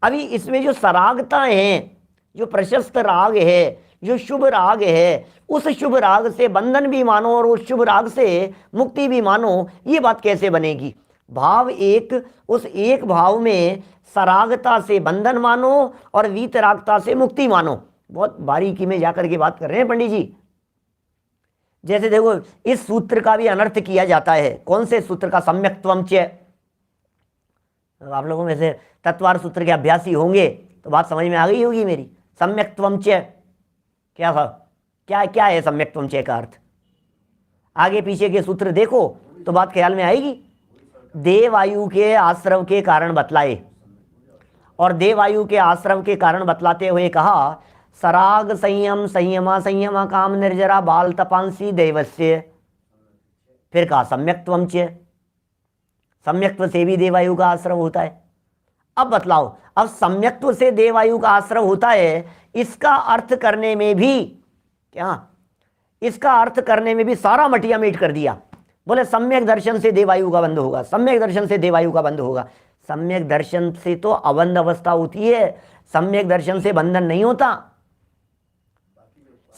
अभी इसमें जो सरागता है, जो प्रशस्त राग है, जो शुभ राग है, उस शुभ राग से बंधन भी मानो और उस शुभ राग से मुक्ति भी मानो, ये बात कैसे बनेगी? भाव एक, उस एक भाव में सरागता से बंधन मानो और वीतरागता से मुक्ति मानो। बहुत बारीकी में जाकर के बात कर रहे हैं पंडित जी। जैसे देखो, इस सूत्र का भी अनर्थ किया जाता है। कौन से सूत्र का? सम्यक्त्वम च। आप लोगों में से तत्वार सूत्र के अभ्यासी होंगे तो बात समझ में आ गई होगी मेरी। सम्यक्त्वम च क्या था? क्या है सम्यक्त्वम च का अर्थ? आगे पीछे के सूत्र देखो तो बात ख्याल में आएगी। देवायु के आश्रव के कारण बतलाए, और देवायु के आश्रव के कारण बतलाते हुए कहा, सराग संयम संयमा संयमा काम निर्जरा बाल तपांसी देवस्य। फिर कहा सम्यक्त्वम च, सम्यक्त्व से भी देवायु का आश्रव होता है। अब बतलाओ, अब सम्यक्त्व से देवायु का आश्रव होता है, इसका अर्थ करने में भी क्या, इसका अर्थ करने में भी सारा मटिया मीट कर दिया। बोले सम्यक दर्शन से देवायु का बंध होगा, सम्यक दर्शन से देवायु का बंध होगा। सम्यक दर्शन से तो अबंध अवस्था होती है, सम्यक दर्शन से बंधन नहीं होता।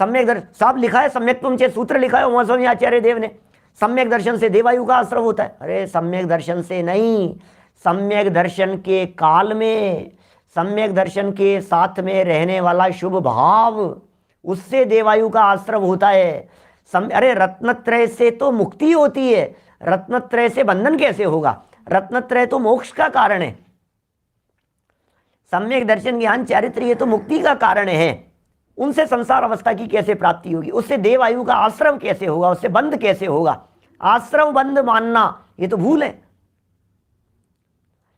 सम्यक दर्शन साहब लिखा है, सम्यक्त्वम च सूत्र लिखा है उमा स्वामी आचार्य देव ने, सम्यक दर्शन से देवायु का आश्रव होता है। अरे सम्यक दर्शन से नहीं, सम्यक दर्शन के काल में, सम्यक दर्शन के साथ में रहने वाला शुभ भाव, उससे देवायु का आश्रव होता है। अरे रत्नत्रय से तो मुक्ति होती है, रत्नत्रय से बंधन कैसे होगा? रत्नत्रय तो मोक्ष का कारण है। सम्यक दर्शन ज्ञान चारित्र ये तो मुक्ति का कारण है। उनसे संसार अवस्था की कैसे प्राप्ति होगी? उससे देवायु का आश्रव कैसे होगा? उससे बंध कैसे होगा? आश्रव बंध मानना ये तो भूल है।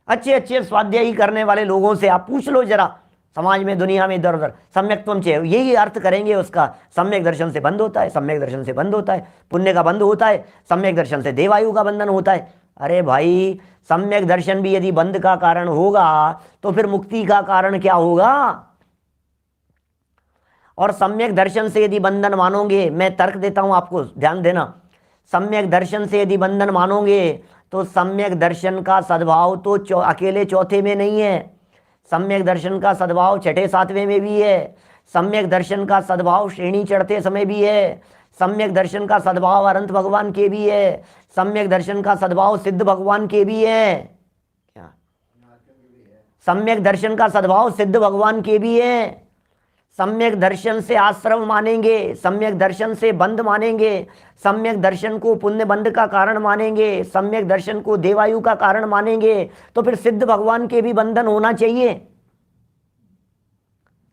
अच्छे अच्छे स्वाध्यायी करने वाले लोगों से आप पूछ लो जरा, समाज में दुनिया में इधर उधर, सम्यक्त्वम च यही अर्थ करेंगे उसका। सम्यक दर्शन से बंध होता है, सम्यक दर्शन से बंध होता है, पुण्य का बंध होता है, सम्यक दर्शन से देवायु का बंधन होता है। अरे भाई, सम्यक दर्शन भी यदि बंध का कारण होगा तो फिर मुक्ति का कारण क्या होगा? और सम्यक दर्शन से यदि बंधन मानोगे, मैं तर्क देता हूं आपको, ध्यान देना। सम्यक दर्शन से यदि बंधन मानोगे तो सम्यक दर्शन का सद्भाव तो अकेले चौथे में नहीं है, सम्यक दर्शन का सद्भाव छठे सातवें में भी है, सम्यक दर्शन का सद्भाव श्रेणी चढ़ते समय भी है, सम्यक दर्शन का सद्भाव अनंत भगवान के भी है, सम्यक दर्शन का सद्भाव सिद्ध भगवान के भी है। क्या? सम्यक दर्शन का सद्भाव सिद्ध भगवान के भी है। सम्यक दर्शन से आश्रम मानेंगे, सम्यक दर्शन से बंध मानेंगे, सम्यक दर्शन को पुण्य बंध का कारण मानेंगे, सम्यक दर्शन को देवायु का कारण मानेंगे, तो फिर सिद्ध भगवान के भी बंधन होना चाहिए।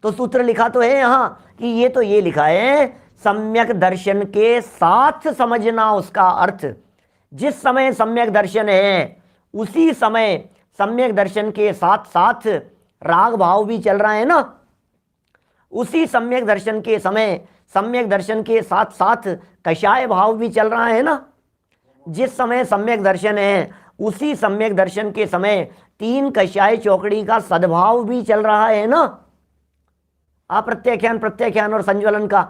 तो सूत्र लिखा तो है यहां कि ये लिखा है, सम्यक दर्शन के साथ समझना उसका अर्थ। जिस समय सम्यक दर्शन है उसी समय सम्यक दर्शन के साथ साथ राग भाव भी चल रहा है ना, उसी सम्यक दर्शन के समय सम्यक दर्शन के साथ साथ कषाय भाव भी चल रहा है ना। जिस समय सम्यक दर्शन है उसी सम्यक दर्शन के समय 3 कषाय चौकड़ी का सद्भाव भी चल रहा है ना, अप्रत्याख्यान, प्रत्याख्यान और संज्वलन का।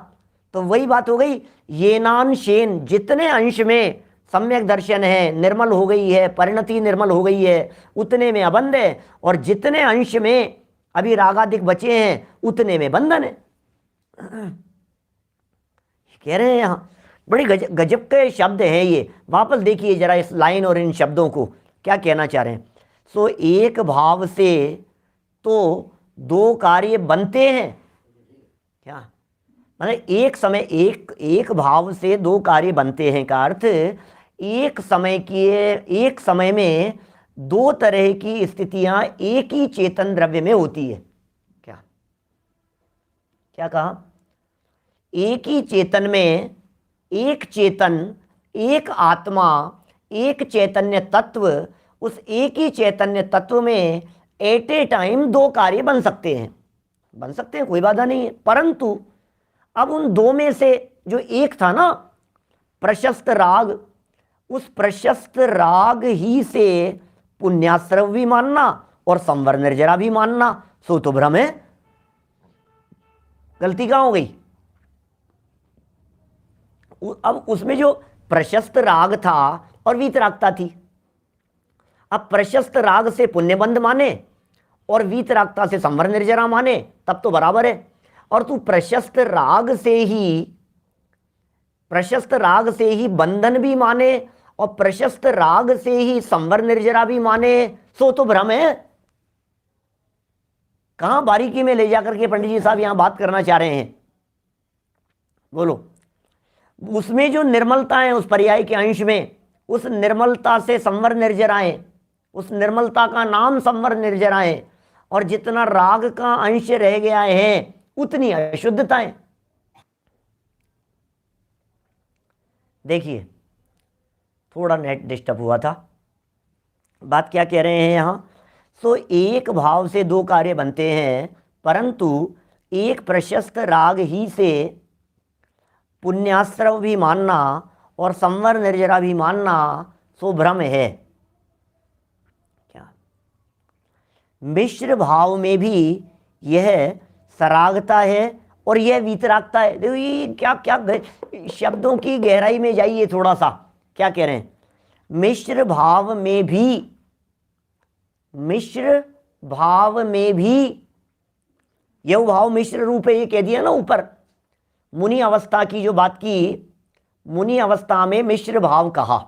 तो वही बात हो गई, येनान शेन, जितने अंश में सम्यक दर्शन है निर्मल हो गई है, परिणति निर्मल हो गई है, उतने में अबंध है, और जितने अंश में अभी रागादिक बचे हैं उतने में बंधन है। कह रहे हैं यहां बड़ी गजब के शब्द हैं ये। वापस देखिए जरा इस लाइन और इन शब्दों को, क्या कहना चाह रहे हैं। सो एक भाव से तो 2 कार्य बनते हैं, क्या मतलब एक समय एक भाव से 2 कार्य बनते हैं का अर्थ एक समय में 2 तरह की स्थितियां एक ही चेतन द्रव्य में होती है। क्या क्या कहा, एक ही चेतन में एक चेतन, एक आत्मा, एक चैतन्य तत्व, उस एक ही चैतन्य तत्व में एट ए टाइम 2 कार्य बन सकते हैं, कोई बाधा नहीं है। परंतु अब उन 2 में से जो एक था ना प्रशस्त राग, उस प्रशस्त राग ही से पुण्याश्रव भी मानना और संवर निर्जरा भी मानना, सो तो भ्रम है। गलती कहां हो गई। अब उसमें जो प्रशस्त राग था और वीतरागता थी, अब प्रशस्त राग से पुण्यबंध माने और वीतरागता से संवर निर्जरा माने तब तो बराबर है। और तू प्रशस्त राग से ही बंधन भी माने और प्रशस्त राग से ही संवर निर्जरा भी माने, सो तो भ्रम है। कहां बारीकी में ले जाकर के पंडित जी साहब यहां बात करना चाह रहे हैं, बोलो। उसमें जो निर्मलता है उस पर्याय के अंश में, उस निर्मलता से संवर निर्जराएं, उस निर्मलता का नाम संवर निर्जराएं, और जितना राग का अंश रह गया है उतनी अशुद्धताएं। देखिए थोड़ा नेट डिस्टर्ब हुआ था। बात क्या कह रहे हैं यहां, सो एक भाव से 2 कार्य बनते हैं, परंतु एक प्रशस्त राग ही से पुण्याश्रव भी मानना और संवर निर्जरा भी मानना सो भ्रम है। क्या मिश्र भाव में भी यह सरागता है और यह वीतरागता है। देखो ये क्या क्या शब्दों की गहराई में जाइए थोड़ा सा। क्या कह रहे हैं, मिश्र भाव में भी यह भाव मिश्र रूप है, ये कह दिया ना ऊपर। मुनि अवस्था की जो बात की, मुनि अवस्था में मिश्र भाव कहा।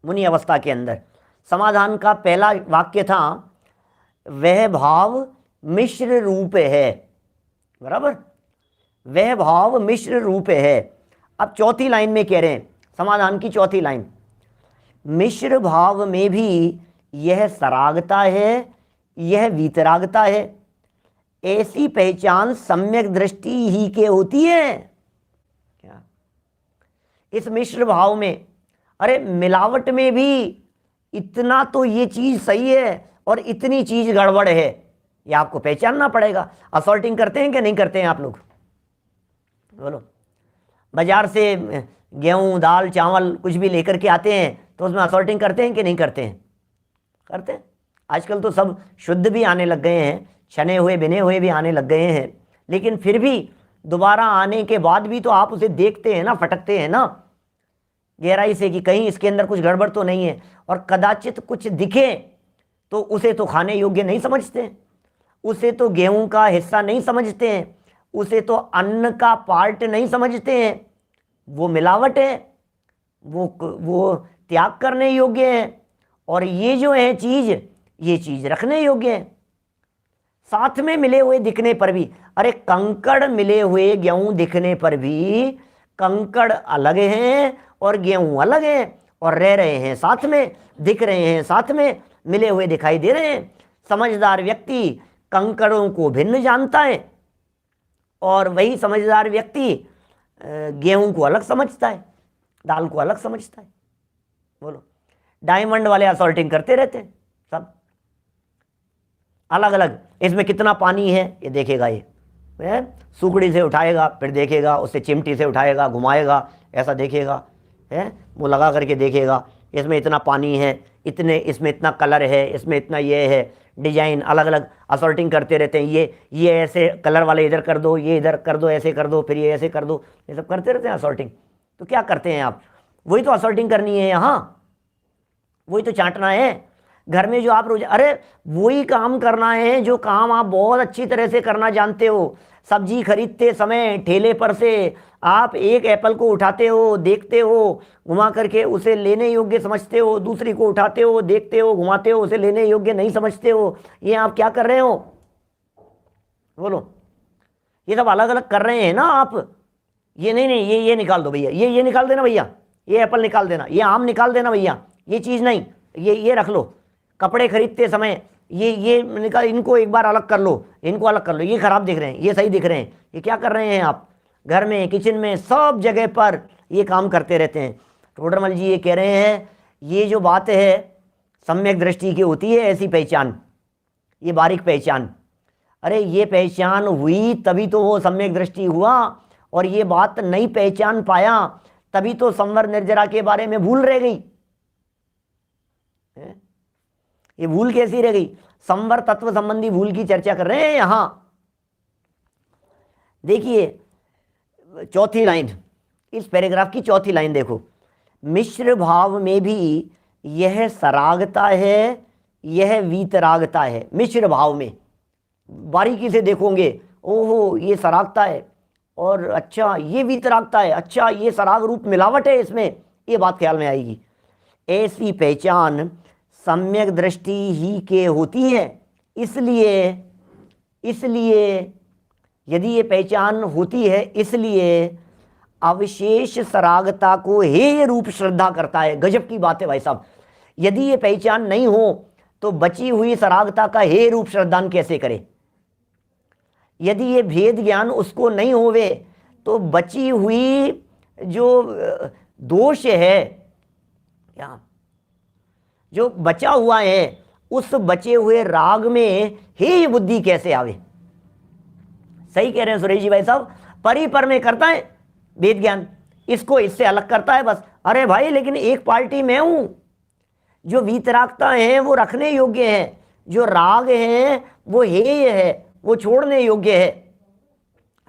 मुनि अवस्था के अंदर समाधान का पहला वाक्य था वह भाव मिश्र रूप है, बराबर, वह भाव मिश्र रूप है। अब चौथी लाइन में कह रहे हैं, समाधान की चौथी लाइन, मिश्र भाव में भी यह सरागता है, यह वीतरागता है। ऐसी पहचान सम्यक दृष्टि ही के होती है। क्या इस मिश्र भाव में, अरे मिलावट में भी इतना तो ये चीज सही है और इतनी चीज गड़बड़ है, ये आपको पहचानना पड़ेगा। असॉर्टिंग करते हैं कि नहीं करते हैं आप लोग, बोलो। बाजार से गेहूं, दाल, चावल कुछ भी लेकर के आते हैं तो उसमें असॉर्टिंग करते हैं कि नहीं करते हैं, करते हैं। आजकल तो सब शुद्ध भी आने लग गए हैं, छने हुए बिने हुए भी आने लग गए हैं, लेकिन फिर भी दोबारा आने के बाद भी तो आप उसे देखते हैं ना, फटकते हैं ना गहराई से कि कहीं इसके अंदर कुछ गड़बड़ तो नहीं है। और कदाचित कुछ दिखे तो उसे तो खाने योग्य नहीं समझते हैं, उसे तो गेहूं का हिस्सा नहीं समझते हैं, उसे तो अन्न का पार्ट नहीं समझते हैं। वो मिलावट है, वो त्याग करने योग्य है, और ये जो है चीज, ये चीज रखने योग्य है। साथ में मिले हुए दिखने पर भी, अरे कंकड़ मिले हुए गेहूं दिखने पर भी कंकड़ अलग हैं और गेहूं अलग हैं, और रह रहे हैं साथ में, दिख रहे हैं साथ में, मिले हुए दिखाई दे रहे हैं। समझदार व्यक्ति कंकड़ों को भिन्न जानता है और वही समझदार व्यक्ति गेहूं को अलग समझता है, दाल को अलग समझता है। बोलो, डायमंड वाले असॉर्टिंग करते रहते हैं, सब अलग अलग। इसमें कितना पानी है ये देखेगा ये, है, सुकड़ी से उठाएगा, फिर देखेगा, उससे चिमटी से उठाएगा, घुमाएगा, ऐसा देखेगा, है, वो लगा करके देखेगा, इसमें इतना पानी है, इतने, इसमें इतना कलर है, इसमें इतना ये है, डिजाइन अलग अलग असॉर्टिंग करते रहते हैं। ये ऐसे कलर वाले इधर कर दो, ये इधर कर दो, ऐसे कर दो, फिर ये ऐसे कर दो, ये सब करते रहते हैं असॉर्टिंग। तो क्या करते हैं आप? वही तो असॉर्टिंग करनी है यहाँ, वही तो चाटना है। घर में जो आप रोज, अरे वही काम करना है जो काम आप बहुत अच्छी तरह से करना जानते हो। सब्जी खरीदते समय ठेले पर से आप एक एप्पल को उठाते हो, देखते हो, घुमा करके उसे लेने योग्य समझते हो, दूसरी को उठाते हो, देखते हो, घुमाते हो, उसे लेने योग्य नहीं समझते हो। ये आप क्या कर रहे हो? बोलो, ये सब अलग अलग कर रहे हैं ना आप। ये नहीं, ये निकाल दो भैया, ये निकाल देना भैया, ये एप्पल निकाल देना, ये आम निकाल देना भैया, ये चीज़ नहीं, ये रख लो। कपड़े खरीदते समय ये निकाल, इनको एक बार अलग कर लो, इनको अलग कर लो, ये खराब दिख रहे हैं, ये सही दिख रहे हैं। ये क्या कर रहे हैं आप? घर में, किचन में, सब जगह पर ये काम करते रहते हैं। टोडरमल जी ये कह रहे हैं, ये जो बात है सम्यक दृष्टि की होती है ऐसी पहचान, ये बारीक पहचान। अरे ये पहचान हुई तभी तो वो सम्यक दृष्टि हुआ, और ये बात नहीं पहचान पाया तभी तो संवर निर्जरा के बारे में भूल रह गई। ये भूल कैसी रह गई? संवर तत्व संबंधी भूल की चर्चा कर रहे हैं यहां। देखिए चौथी लाइन, इस पैराग्राफ की चौथी लाइन देखो, मिश्र भाव में भी यह सरागता है, यह वीतरागता है। मिश्र भाव में बारीकी से देखोगे, ओहो ये सरागता है, और अच्छा ये वीतरागता है, अच्छा ये सराग रूप मिलावट है इसमें, ये बात ख्याल में आएगी। ऐसी पहचान सम्यक दृष्टि ही के होती है। इसलिए यदि ये पहचान होती है, इसलिए अविशेष सरागता को हेय रूप श्रद्धा करता है। गजब की बात है भाई साहब। यदि ये पहचान नहीं हो तो बची हुई सरागता का हेय रूप श्रद्धान कैसे करे? यदि ये भेद ज्ञान उसको नहीं होवे तो बची हुई जो दोष है, क्या जो बचा हुआ है, उस बचे हुए राग में हेय बुद्धि कैसे आवे? सही कह रहे हैं सुरेश जी भाई साहब। पर में करता है वेद ज्ञान, इसको इससे अलग करता है बस। अरे भाई लेकिन एक पार्टी में हूं, जो वीतरागता है वो रखने योग्य है, जो राग है वो हेय है, वो छोड़ने योग्य है,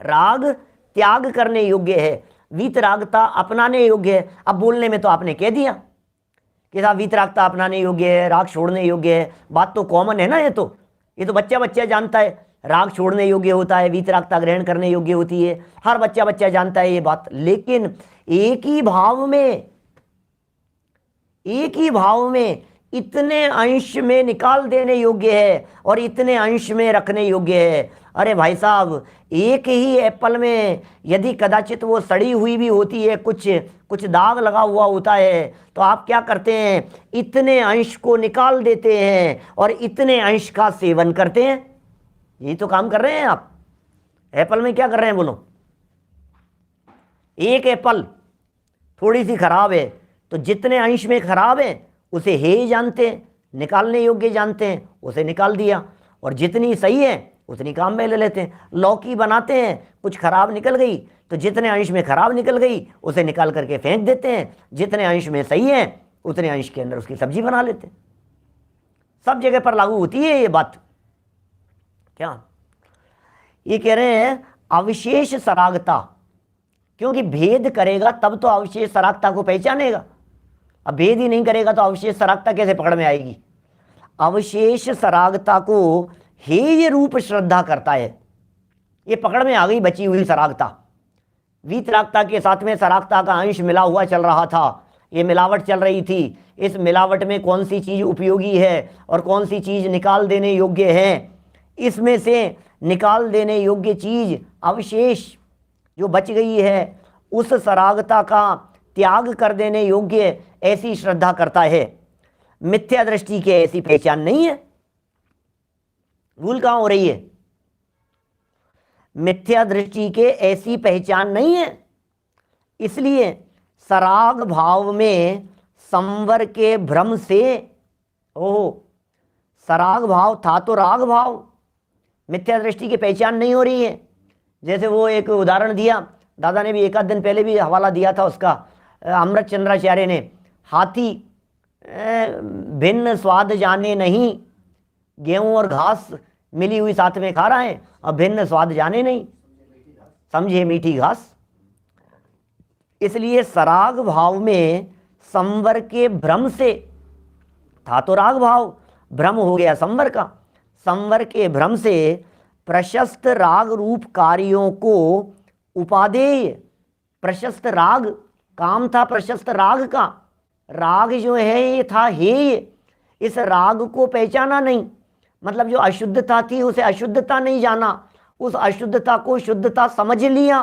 राग त्याग करने योग्य है, वीतरागता अपनाने योग्य है। अब बोलने में तो आपने कह दिया कि साहब वीतरागता अपनाने योग्य है, राग छोड़ने योग्य है। बात तो कॉमन है ना, ये तो बच्चा जानता है, राग छोड़ने योग्य होता है, वीतरागता ग्रहण करने योग्य होती है। हर बच्चा जानता है ये बात। लेकिन एक ही भाव में इतने अंश में निकाल देने योग्य है और इतने अंश में रखने योग्य है। अरे भाई साहब, एक ही एप्पल में यदि कदाचित वो सड़ी हुई भी होती है, कुछ दाग लगा हुआ होता है, तो आप क्या करते हैं? इतने अंश को निकाल देते हैं और इतने अंश का सेवन करते हैं। यही तो काम कर रहे हैं आप। एप्पल में क्या कर रहे हैं बोलो? एक एप्पल थोड़ी सी खराब है तो जितने अंश में खराब है उसे हेय जानते हैं, निकालने योग्य जानते हैं, उसे निकाल दिया, और जितनी सही है उतनी काम में ले लेते हैं। लौकी बनाते हैं, कुछ खराब निकल गई तो जितने अंश में खराब निकल गई उसे निकाल करके फेंक देते हैं, जितने अंश में सही है उतने अंश के अंदर उसकी सब्जी बना लेते हैं। सब जगह पर लागू होती है ये बात। क्या ये कह रहे हैं? अविशेष सरागता, क्योंकि भेद करेगा तब तो अविशेष सरागता को पहचानेगा। अब भेद ही नहीं करेगा तो अविशेष सरागता कैसे पकड़ में आएगी? अविशेष सरागता को हेय रूप श्रद्धा करता है। ये पकड़ में आ गई बची हुई सरागता। वीतरागता के साथ में सरागता का अंश मिला हुआ चल रहा था, ये मिलावट चल रही थी। इस मिलावट में कौन सी चीज उपयोगी है और कौन सी चीज निकाल देने योग्य है, इसमें से निकाल देने योग्य चीज अविशेष जो बच गई है उस सरागता का त्याग कर देने योग्य ऐसी श्रद्धा करता है। मिथ्या दृष्टि के ऐसी पहचान नहीं है। भूल कहां हो रही है? मिथ्या दृष्टि के ऐसी पहचान नहीं है। इसलिए सराग भाव में संवर के भ्रम से, ओह सराग भाव था तो राग भाव, मिथ्या दृष्टि की पहचान नहीं हो रही है। जैसे वो एक उदाहरण दिया, दादा ने भी एक आध दिन पहले भी हवाला दिया था उसका, अमृत चंद्राचार्य ने, हाथी भिन्न स्वाद जाने नहीं, गेहूं और घास मिली हुई साथ में खा रहा है और भिन्न स्वाद जाने नहीं, समझे मीठी घास। इसलिए सराग भाव में संवर के भ्रम से, था तो राग भाव, भ्रम हो गया संवर का, संवर के भ्रम से प्रशस्त राग रूप कार्यों को उपादेय, प्रशस्त राग, काम था प्रशस्त राग का, राग जो है ये था हेय, इस राग को पहचाना नहीं, मतलब जो अशुद्धता थी उसे अशुद्धता नहीं जाना, उस अशुद्धता को शुद्धता समझ लिया,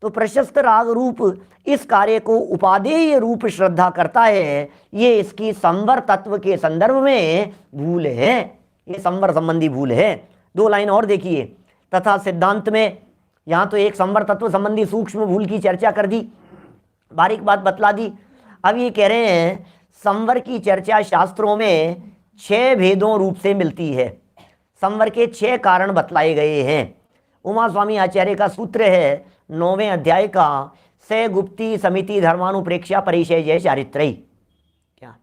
तो प्रशस्त राग रूप इस कार्य को उपादेय रूप श्रद्धा करता है। ये इसकी संवर तत्व के संदर्भ में भूल है, ये संवर संबंधी भूल है। 2 लाइन और देखिए, तथा सिद्धांत में, यहाँ तो एक संवर तत्व संबंधी सूक्ष्म भूल की चर्चा कर दी, बारीक बात बतला दी। अब ये कह रहे हैं संवर की चर्चा शास्त्रों में 6 भेदों रूप से मिलती है, संवर के 6 कारण बतलाए गए हैं। उमा स्वामी आचार्य का सूत्र है 9वें अध्याय का, से गुप्ती समिति धर्मानुप्रेक्षा परिचय जय चारित्रयी, क्या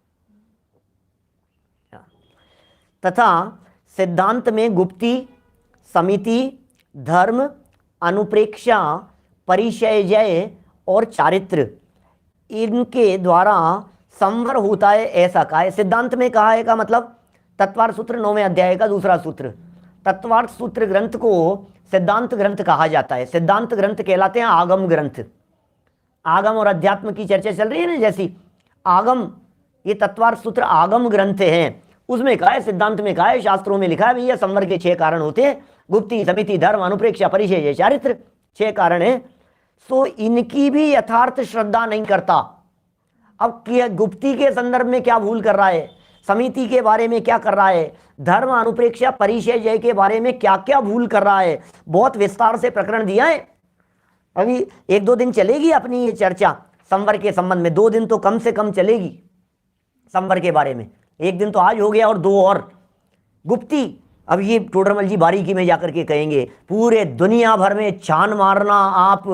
तथा सिद्धांत में गुप्ती समिति धर्म अनुप्रेक्षा परिचय जय और चारित्र, इनके द्वारा संवर होता है ऐसा कहा है। सिद्धांत में कहा है का मतलब तत्वार्थ सूत्र 9वें अध्याय का दूसरा सूत्र, तत्वार्थ सूत्र ग्रंथ को सिद्धांत ग्रंथ कहा जाता है। सिद्धांत ग्रंथ कहलाते हैं आगम ग्रंथ, आगम और अध्यात्म की चर्चा चल रही है ना, जैसी आगम, ये तत्वार्थ सूत्र आगम ग्रंथ हैं, उसमें कहा है, सिद्धांत में कहा है, शास्त्रों में लिखा है भैया संवर के 6 कारण होते हैं, गुप्ती समिति धर्म अनुप्रेक्षा परिचय चारित्र, 6 कारण है। सो इनकी भी यथार्थ श्रद्धा नहीं करता। अब गुप्ती के संदर्भ में क्या भूल कर रहा है, समिति के बारे में क्या कर रहा है, धर्म अनुप्रेक्षा परिचय जय के बारे में क्या क्या भूल कर रहा है, बहुत विस्तार से प्रकरण दिया है। अभी 1-2 दिन चलेगी अपनी ये चर्चा संवर के संबंध में, 2 दिन तो कम से कम चलेगी संवर के बारे में, 1 दिन तो आज हो गया और 2 और। गुप्ती, अब ये टोडरमल जी बारीकी में जाकर के कहेंगे, पूरे दुनिया भर में छान मारना, आप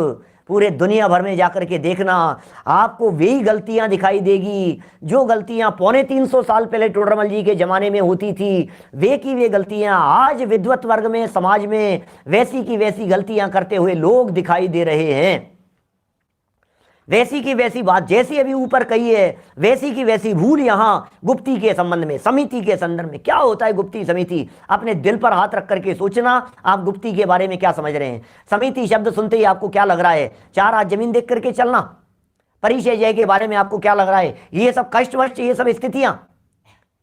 पूरे दुनिया भर में जाकर के देखना, आपको वही गलतियां दिखाई देगी जो गलतियां 350 साल पहले टोडरमल जी के जमाने में होती थी, वे की वे गलतियां आज विद्वत वर्ग में, समाज में वैसी की वैसी गलतियां करते हुए लोग दिखाई दे रहे हैं। वैसी की वैसी बात जैसी अभी ऊपर कही है, वैसी की वैसी भूल यहां गुप्ती के संबंध में, समिति के संदर्भ में। क्या होता है गुप्ती समिति, अपने दिल पर हाथ रख करके सोचना, आप गुप्ती के बारे में क्या समझ रहे हैं। समिति शब्द सुनते ही आपको क्या लग रहा है, 4 हाथ जमीन देख करके चलना। परिचय जय के बारे में आपको क्या लग रहा है, ये सब कष्ट वष्ट, ये सब स्थितियां।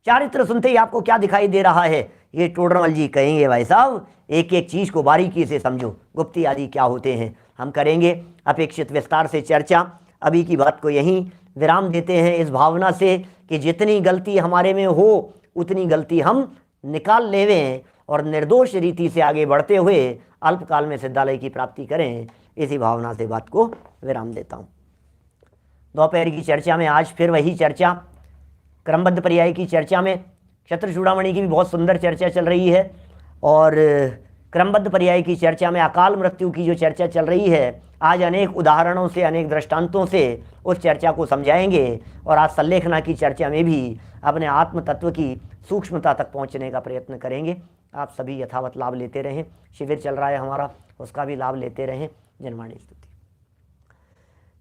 चारित्र सुनते ही आपको क्या दिखाई दे रहा है। ये टोडरमल जी कहेंगे भाई साहब एक एक चीज को बारीकी से समझो, गुप्ती आदि क्या होते हैं। हम करेंगे अपेक्षित विस्तार से चर्चा। अभी की बात को यहीं विराम देते हैं, इस भावना से कि जितनी गलती हमारे में हो उतनी गलती हम निकाल लेवें और निर्दोष रीति से आगे बढ़ते हुए अल्पकाल में सिद्धालय की प्राप्ति करें। इसी भावना से बात को विराम देता हूँ। दोपहर की चर्चा में आज फिर वही चर्चा, क्रमबद्ध पर्याय की चर्चा में क्षत्र चूड़ामणि की भी बहुत सुंदर चर्चा चल रही है, और क्रमबद्ध पर्याय की चर्चा में अकाल मृत्यु की जो चर्चा चल रही है, आज अनेक उदाहरणों से, अनेक दृष्टांतों से उस चर्चा को समझाएंगे। और आज संलेखना की चर्चा में भी अपने आत्म तत्व की सूक्ष्मता तक पहुंचने का प्रयत्न करेंगे। आप सभी यथावत लाभ लेते रहें, शिविर चल रहा है हमारा, उसका भी लाभ लेते रहें। जनवाणी स्तुति।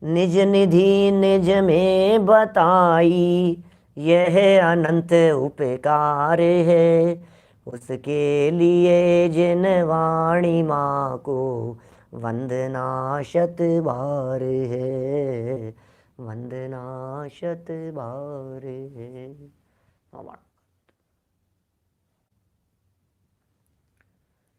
निज निधि निज में बताई, यह अनंत उपकार है, उसके लिए जिन वाणी माँ को वंदना शत बार है, वंदना शत बार है।